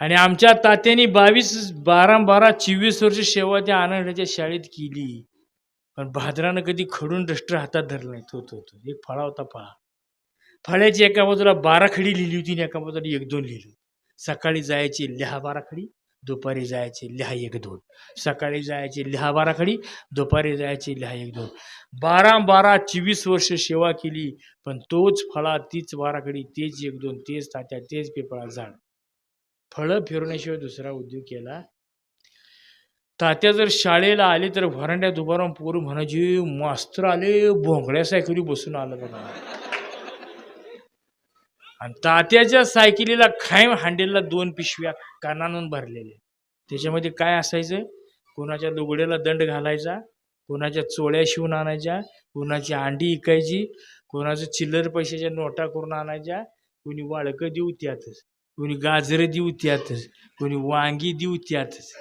आणि आमच्या तात्यांनी 12-12 सेवा त्या आनंदाच्या शाळेत केली. पण भाद्रानं कधी खडून डस्टर हातात धरलं नाही. तो एक फळा होता फळा. फळ्याची एका बाजूला 12 खडी लिहिली होती आणि एका बाजूला 1-2 लिहिलं. सकाळी जायचे लिहा 12 खडी, दुपारी जायचे लिहा 1-2. सकाळी जायचे लिहा 12 खडी, दुपारी जायचे लिहा 1-2. 12-12 वर्ष सेवा केली. पण तोच फळा, तीच 12 खडी, तेच 1-2, तेच तात्या, तेच पिपळा झाड. फळं फिरवण्याशिवाय दुसरा उद्योग केला. तात्या जर शाळेला आले तर व्हरांड्यात उभा राहून पोरं म्हणायची, मास्तर आले, भोंगड्या सायकली बसून आलं बघा. आणि तात्याच्या सायकलीला खायम हांडेलला 2 पिशव्या कानानून भरलेल्या. त्याच्यामध्ये काय असायचं? कोणाच्या लुगड्याला दंड घालायचा, कोणाच्या चोळ्या शिवून आणायच्या, कोणाची अंडी इकायची, कोणाचं चिल्लर पैशाच्या नोटा करून आणायच्या, कोणी वाळकं देऊ त्यातच, कोणी गाजरं देऊ त्यातच, कोणी वांगी देऊ त्यातच.